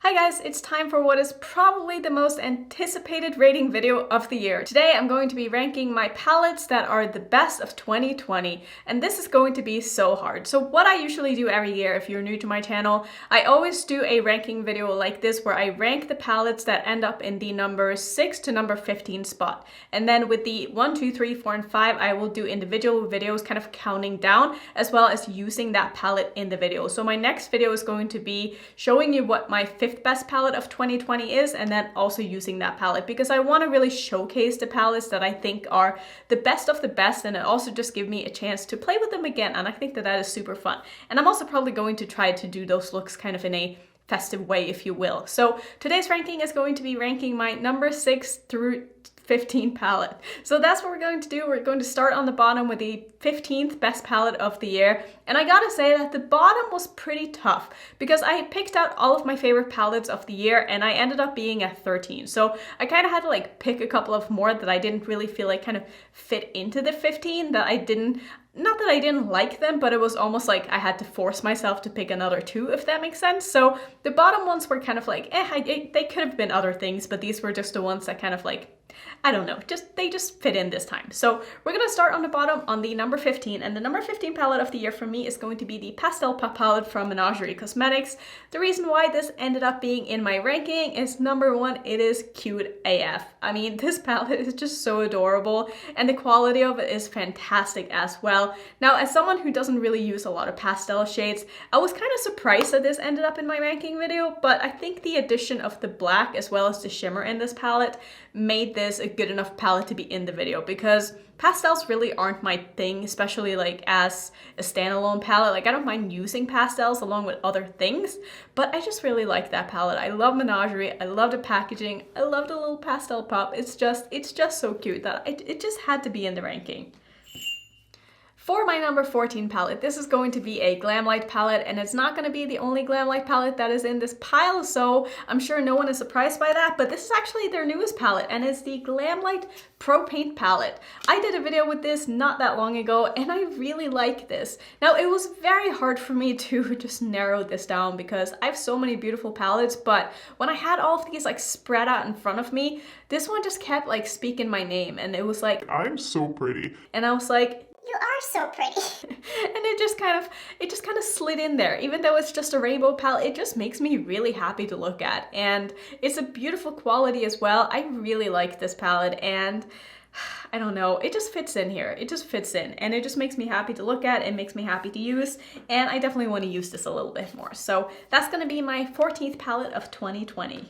Hi guys, it's time for what is probably the most anticipated rating video of the year. Today I'm going to be ranking my palettes that are the best of 2020, and this is going to be so hard. So what I usually do every year, if you're new to my channel, I always do a ranking video like this where I rank the palettes that end up in the number 6 to number 15 spot. And then with the 1, 2, 3, 4, and 5, I will do individual videos kind of counting down as well as using that palette in the video. So my next video is going to be showing you what my fifth best palette of 2020 is, and then also using that palette because I want to really showcase the palettes that I think are the best of the best, and it also just give me a chance to play with them again, and I think that that is super fun. And I'm also probably going to try to do those looks kind of in a festive way, if you will. So today's ranking is going to be ranking my number 6 through 15 palette. So that's what we're going to do. We're going to start on the bottom with the 15th best palette of the year. And I gotta say that the bottom was pretty tough because I picked out all of my favorite palettes of the year and I ended up being at 13. So I kind of had to like pick a couple of more that I didn't really feel like kind of fit into the 15, that I didn't, not that I didn't like them, but it was almost like I had to force myself to pick another 2, if that makes sense. So the bottom ones were kind of like, they could have been other things, but these were just the ones that kind of like, I don't know, they just fit in this time. So we're gonna start on the bottom on the number 15, and the number 15 palette of the year for me is going to be the Pastel Pup palette from Menagerie Cosmetics. The reason why this ended up being in my ranking is number 1, it is cute AF. I mean, this palette is just so adorable and the quality of it is fantastic as well. Now, as someone who doesn't really use a lot of pastel shades, I was kind of surprised that this ended up in my ranking video, but I think the addition of the black as well as the shimmer in this palette made this a good enough palette to be in the video, because pastels really aren't my thing, especially like as a standalone palette. Like, I don't mind using pastels along with other things, but I just really like that palette. I love Menagerie, I love the packaging, I love the little pastel pup. It's just so cute that it just had to be in the ranking. For my number 14 palette, this is going to be a Glamlite palette, and it's not going to be the only Glamlite palette that is in this pile, so I'm sure no one is surprised by that, but this is actually their newest palette, and it's the Glamlite Pro Paint palette. I did a video with this not that long ago, and I really like this. Now, it was very hard for me to just narrow this down because I have so many beautiful palettes, but when I had all of these like spread out in front of me, this one just kept like speaking my name, and it was like, I'm so pretty. And I was like, you are so pretty. And it just kind of slid in there. Even though it's just a rainbow palette, it just makes me really happy to look at. And it's a beautiful quality as well. I really like this palette, and I don't know, it just fits in here. It just fits in, and it just makes me happy to look at. It makes me happy to use, and I definitely want to use this a little bit more. So that's going to be my 14th palette of 2020.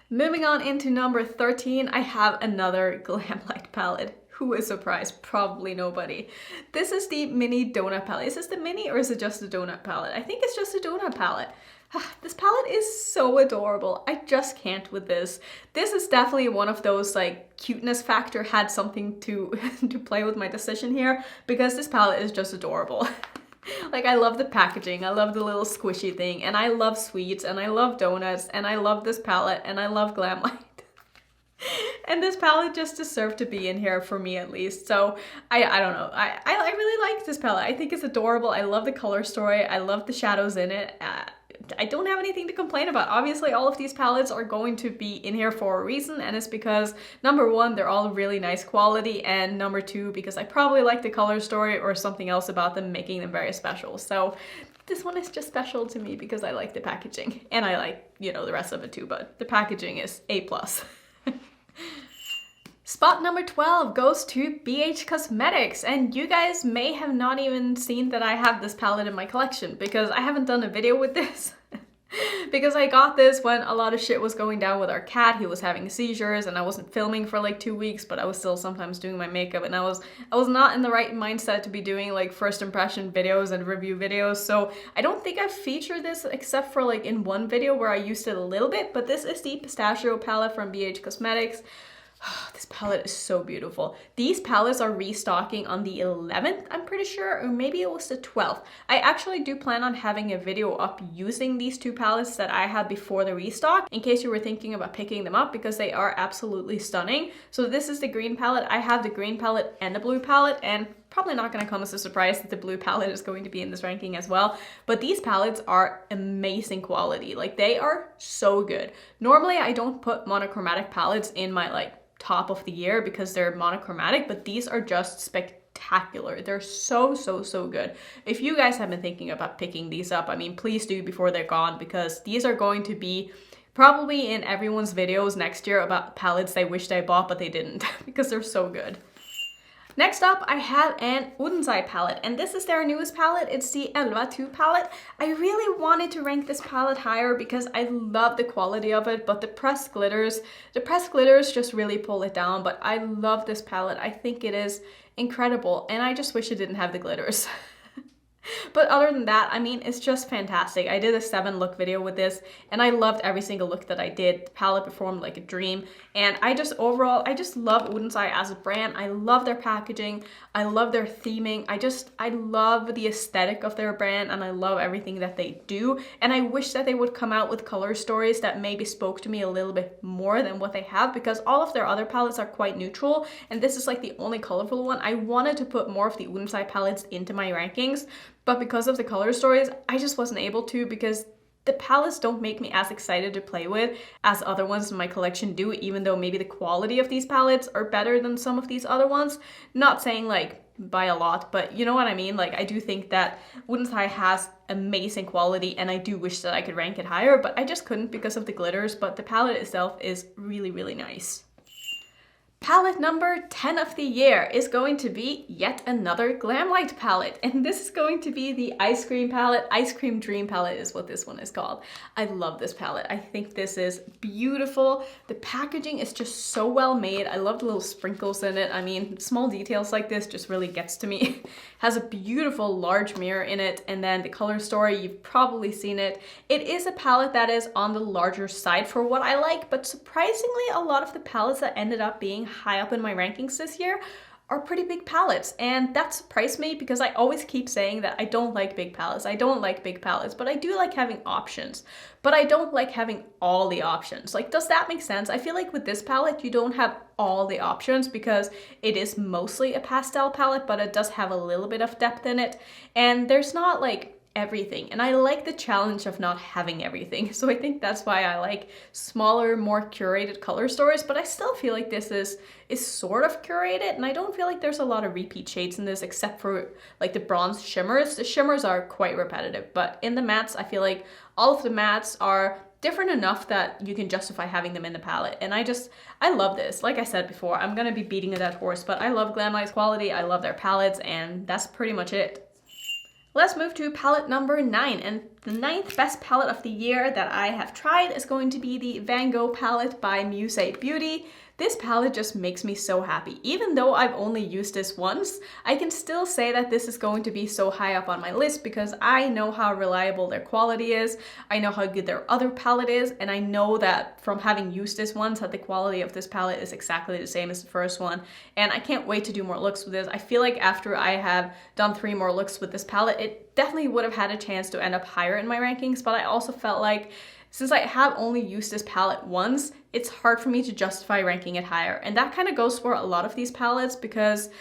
Moving on into number 13, I have another Glamlite palette. Who is surprised? Probably nobody. This is the mini donut palette. Is this the mini or is it just a donut palette? I think it's just a donut palette. This palette is so adorable. I just can't with this. This is definitely one of those like cuteness factor had something to play with my decision here, because this palette is just adorable. Like, I love the packaging, I love the little squishy thing, and I love sweets, and I love donuts, and I love this palette, and I love Glamlite. And this palette just deserved to be in here for me, at least. So I don't know. I really like this palette. I think it's adorable. I love the color story. I love the shadows in it. I don't have anything to complain about. Obviously, all of these palettes are going to be in here for a reason, and it's because number 1, they're all really nice quality, and number 2, because I probably like the color story or something else about them making them very special. So this one is just special to me because I like the packaging, and I like, you know, the rest of it too, but the packaging is A+. Spot number 12 goes to BH Cosmetics, and you guys may have not even seen that I have this palette in my collection because I haven't done a video with this. Because I got this when a lot of shit was going down with our cat. He was having seizures and I wasn't filming for like 2 weeks, but I was still sometimes doing my makeup, and I was not in the right mindset to be doing like first impression videos and review videos. So I don't think I've featured this except for like in one video where I used it a little bit, but this is the Pistachio palette from BH Cosmetics. This palette is so beautiful. These palettes are restocking on the 11th, I'm pretty sure, or maybe it was the 12th. I actually do plan on having a video up using these 2 palettes that I had before the restock, in case you were thinking about picking them up, because they are absolutely stunning. So this is the green palette. I have the green palette and the blue palette, and probably not going to come as a surprise that the blue palette is going to be in this ranking as well. But these palettes are amazing quality. Like, they are so good. Normally, I don't put monochromatic palettes in my like top of the year because they're monochromatic, but these are just spectacular. They're so good. If you guys have been thinking about picking these up, I mean, please do before they're gone, because these are going to be probably in everyone's videos next year about palettes they wished I bought but they didn't because they're so good. Next up, I have an Odens Eye palette, and this is their newest palette. It's the Alva II palette. I really wanted to rank this palette higher because I love the quality of it, but the pressed glitters just really pull it down. But I love this palette. I think it is incredible, and I just wish it didn't have the glitters. But other than that, I mean, it's just fantastic. I did a 7-look video with this, and I loved every single look that I did. The palette performed like a dream, and I just love Odens Eye as a brand. I love their packaging. I love their theming. I love the aesthetic of their brand, and I love everything that they do. And I wish that they would come out with color stories that maybe spoke to me a little bit more than what they have, because all of their other palettes are quite neutral, and this is like the only colorful one. I wanted to put more of the Odens Eye palettes into my rankings, but because of the color stories, I just wasn't able to, because the palettes don't make me as excited to play with as other ones in my collection do, even though maybe the quality of these palettes are better than some of these other ones. Not saying like by a lot, but you know what I mean? Like, I do think that Odens Eye has amazing quality, and I do wish that I could rank it higher, but I just couldn't because of the glitters. But the palette itself is really nice. Palette number 10 of the year is going to be yet another Glamlite palette, and this is going to be the Ice Cream palette. Ice Cream Dream palette is what this one is called. I love this palette. I think this is beautiful. The packaging is just so well made. I love the little sprinkles in it. I mean, small details like this just really gets to me. Has a beautiful large mirror in it, and then the color story, you've probably seen it. It is a palette that is on the larger side for what I like, but surprisingly, a lot of the palettes that ended up being high up in my rankings this year are pretty big palettes, and that surprised me because I always keep saying that I don't like big palettes. I don't like big palettes, but I do like having options, but I don't like having all the options. Like, does that make sense? I feel like with this palette, you don't have all the options because it is mostly a pastel palette, but it does have a little bit of depth in it, and there's not like everything, and I like the challenge of not having everything. So I think that's why I like smaller, more curated color stories, but I still feel like this is sort of curated, and I don't feel like there's a lot of repeat shades in this except for like the bronze shimmers. The shimmers are quite repetitive, but in the mattes, I feel like all of the mattes are different enough that you can justify having them in the palette. And I love this. Like I said before, I'm gonna be beating a dead horse, but I love Glamlite's quality, I love their palettes, and that's pretty much it. Let's move to palette number 9, and the 9th best palette of the year that I have tried is going to be the Van Gogh palette by Musee Beauty. This palette just makes me so happy. Even though I've only used this once, I can still say that this is going to be so high up on my list because I know how reliable their quality is, I know how good their other palette is, and I know that from having used this once that the quality of this palette is exactly the same as the first one, and I can't wait to do more looks with this. I feel like after I have done 3 more looks with this palette, it definitely would have had a chance to end up higher in my rankings, but I also felt like since I have only used this palette once, it's hard for me to justify ranking it higher. And that kind of goes for a lot of these palettes because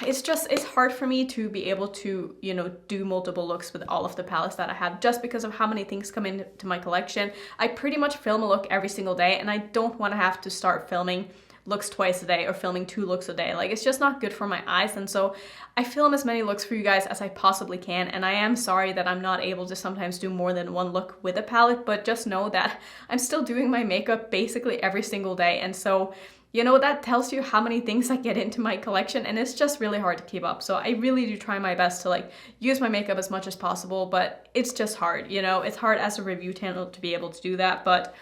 it's hard for me to be able to, you know, do multiple looks with all of the palettes that I have just because of how many things come into my collection. I pretty much film a look every single day, and I don't want to have to start filming looks twice a day or filming 2 looks a day. Like, it's just not good for my eyes, and so I film as many looks for you guys as I possibly can, and I am sorry that I'm not able to sometimes do more than 1 look with a palette, but just know that I'm still doing my makeup basically every single day, and so, you know, that tells you how many things I get into my collection, and it's just really hard to keep up. So I really do try my best to like use my makeup as much as possible, but it's just hard, you know, it's hard as a review channel to be able to do that, but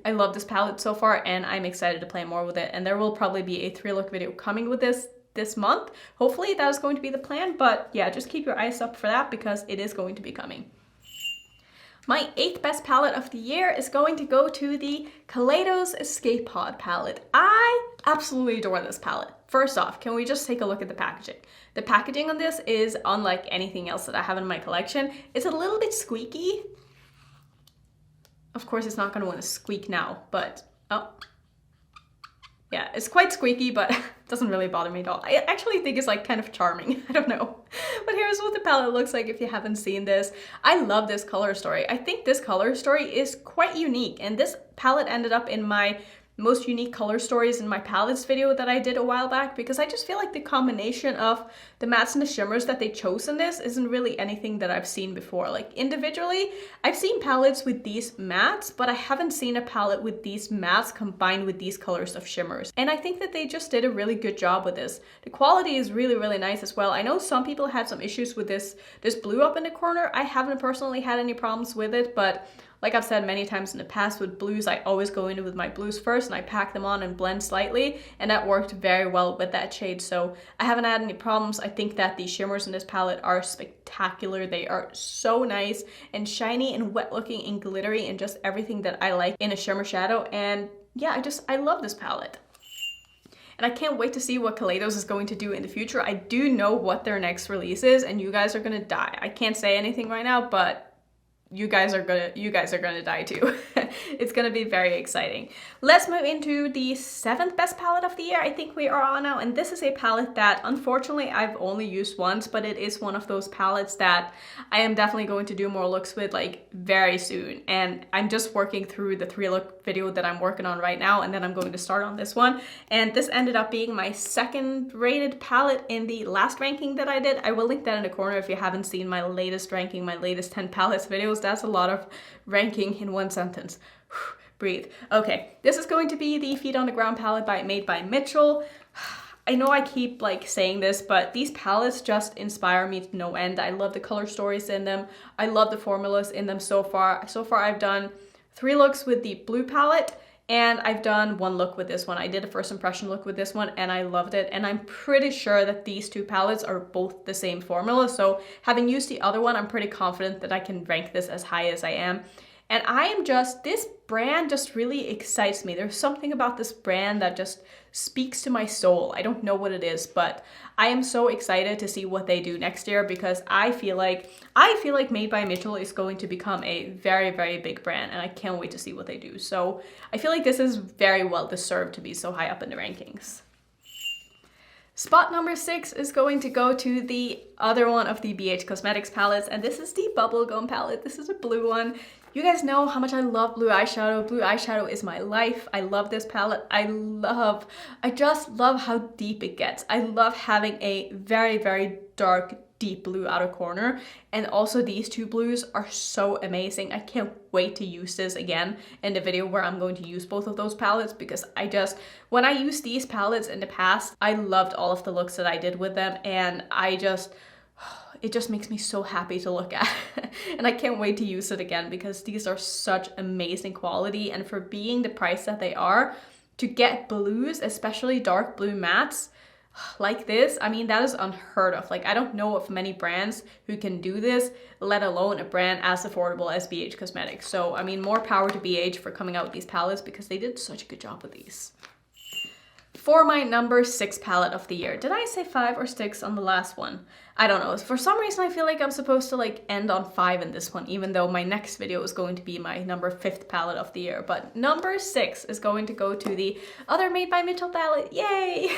I love this palette so far, and I'm excited to play more with it. And there will probably be a 3-look video coming with this month. Hopefully that is going to be the plan, but yeah, just keep your eyes up for that because it is going to be coming. My 8th best palette of the year is going to go to the Kaleidos Escape palette. I absolutely adore this palette. First off, can we just take a look at the packaging? The packaging on this is unlike anything else that I have in my collection. It's a little bit squeaky. Of course, it's not going to want to squeak now, but oh. Yeah, it's quite squeaky, but it doesn't really bother me at all. I actually think it's like kind of charming. I don't know. But here's what the palette looks like if you haven't seen this. I love this color story. I think this color story is quite unique, and this palette ended up in my most unique color stories in my palettes video that I did a while back, because I just feel like the combination of the mattes and the shimmers that they chose in this isn't really anything that I've seen before. Like individually, I've seen palettes with these mattes, but I haven't seen a palette with these mattes combined with these colors of shimmers. And I think that they just did a really good job with this. The quality is really, really nice as well. I know some people had some issues with this blue up in the corner. I haven't personally had any problems with it, but like I've said many times in the past with blues, I always go in with my blues first and I pack them on and blend slightly, and that worked very well with that shade. So I haven't had any problems. I think that the shimmers in this palette are spectacular. They are so nice and shiny and wet looking and glittery and just everything that I like in a shimmer shadow. And yeah, I love this palette. And I can't wait to see what Kaleidos is going to do in the future. I do know what their next release is, and you guys are gonna die. I can't say anything right now, but you guys are gonna die too. It's gonna be very exciting. Let's move into the 7th best palette of the year I think we are on now, and this is a palette that unfortunately I've only used once, but it is one of those palettes that I am definitely going to do more looks with like very soon. And I'm just working through the 3-look video that I'm working on right now, and then I'm going to start on this one. And this ended up being my 2nd rated palette in the last ranking that I did. I will link that in the corner if you haven't seen my latest ranking, my latest 10 palettes videos. That's a lot of ranking in one sentence. Breathe. Okay, this is going to be the Feet on the Ground palette made by Mitchell. I know I keep like saying this, but these palettes just inspire me to no end. I love the color stories in them. I love the formulas in them so far. So far I've done 3 looks with the blue palette, and I've done 1 look with this one. I did a first impression look with this one and I loved it. And I'm pretty sure that these 2 palettes are both the same formula. So having used the other one, I'm pretty confident that I can rank this as high as I am. And this brand just really excites me. There's something about this brand that just speaks to my soul. I don't know what it is, but I am so excited to see what they do next year, because I feel like Made by Mitchell is going to become a very, very big brand, and I can't wait to see what they do. So I feel like this is very well deserved to be so high up in the rankings. Spot number 6 is going to go to the other one of the BH Cosmetics palettes, and this is the Bubblegum palette. This is a blue one. You guys know how much I love blue eyeshadow. Blue eyeshadow is my life. I love this palette. I just love how deep it gets. I love having a very, very dark, deep blue outer corner. And also these 2 blues are so amazing. I can't wait to use this again in the video where I'm going to use both of those palettes, because when I used these palettes in the past, I loved all of the looks that I did with them, and it just makes me so happy to look at. And I can't wait to use it again, because these are such amazing quality, and for being the price that they are, to get blues, especially dark blue mattes like this, I mean, that is unheard of. Like, I don't know of many brands who can do this, let alone a brand as affordable as BH Cosmetics. So, I mean, more power to BH for coming out with these palettes, because they did such a good job with these. For my number 6 palette of the year. Did I say 5 or 6 on the last one? I don't know. For some reason, I feel like I'm supposed to like end on 5 in this one, even though my next video is going to be my number 5th palette of the year. But number 6 is going to go to the other Made by Mitchell palette. Yay!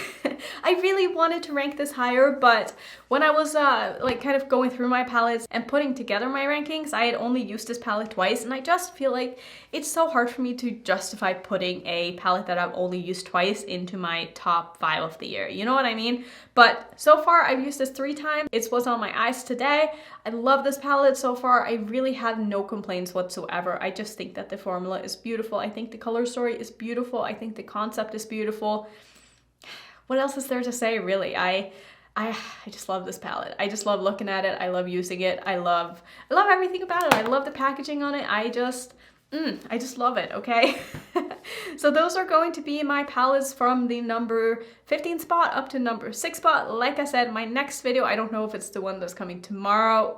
I really wanted to rank this higher, but when I was like kind of going through my palettes and putting together my rankings, I had only used this palette twice, and I just feel like it's so hard for me to justify putting a palette that I've only used twice into my top 5 of the year. You know what I mean? But so far, I've used this 3 times. It was on my eyes today. I love this palette so far. I really had no complaints whatsoever. I just think that the formula is beautiful. I think the color story is beautiful. I think the concept is beautiful. What else is there to say, really? I just love this palette. I just love looking at it. I love using it. I love everything about it. I love the packaging on it. I just love it, okay? So those are going to be my palettes from the number 15 spot up to number 6 spot. Like I said, my next video, I don't know if it's the one that's coming tomorrow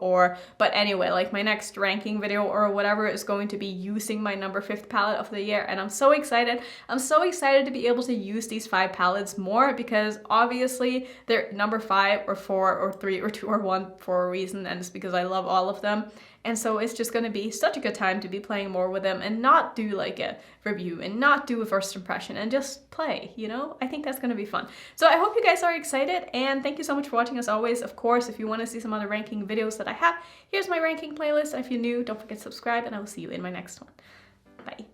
but anyway, like my next ranking video or whatever is going to be using my number 5th palette of the year. And I'm so excited. I'm so excited to be able to use these 5 palettes more, because obviously they're number 5 or 4 or 3 or 2 or 1 for a reason, and it's because I love all of them. And so it's just going to be such a good time to be playing more with them and not do like a review and not do a first impression and just play, you know? I think that's going to be fun. So I hope you guys are excited, and thank you so much for watching as always. Of course, if you want to see some other ranking videos that I have, here's my ranking playlist. And if you're new, don't forget to subscribe, and I will see you in my next one. Bye.